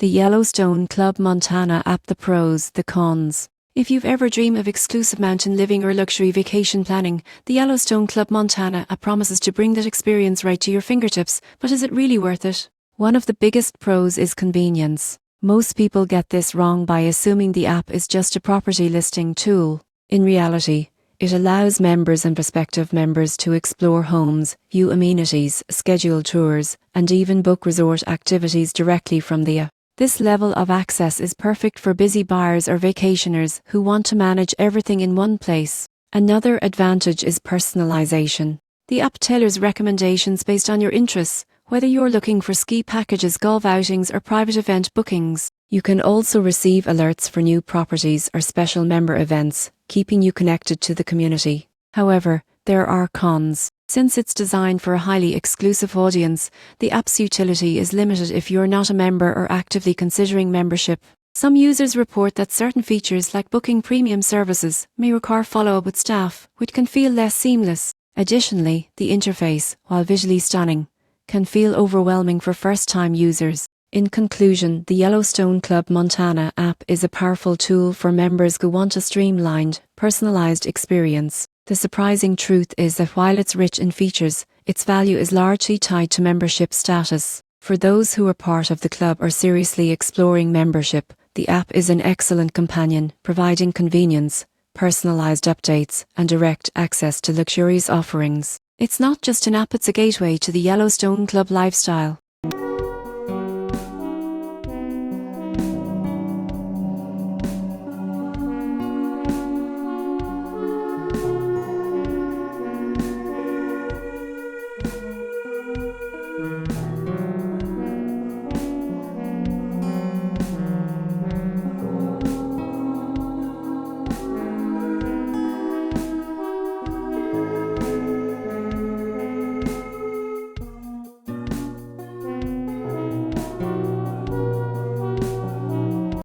The Yellowstone Club Montana app. The pros, the cons. If you've ever dreamed of exclusive mountain living or luxury vacation planning, the Yellowstone Club Montana app promises to bring that experience right to your fingertips, but is it really worth it? One of the biggest pros is convenience. Most people get this wrong by assuming the app is just a property listing tool. In reality, it allows members and prospective members to explore homes, view amenities, schedule tours, and even book resort activities directly from the app. This level of access is perfect for busy buyers or vacationers who want to manage everything in one place. Another advantage is personalization. The app tailors recommendations based on your interests, whether you're looking for ski packages, golf outings, or private event bookings. You can also receive alerts for new properties or special member events, keeping you connected to the community. However, there are cons. Since it's designed for a highly exclusive audience, the app's utility is limited if you're not a member or actively considering membership. Some users report that certain features like booking premium services may require follow-up with staff, which can feel less seamless. Additionally, the interface, while visually stunning, can feel overwhelming for first-time users. In conclusion, the Yellowstone Club Montana app is a powerful tool for members who want a streamlined, personalized experience. The surprising truth is that while it's rich in features, its value is largely tied to membership status. For those who are part of the club or seriously exploring membership, the app is an excellent companion, providing convenience, personalized updates, and direct access to luxurious offerings. It's not just an app, it's a gateway to the Yellowstone Club lifestyle.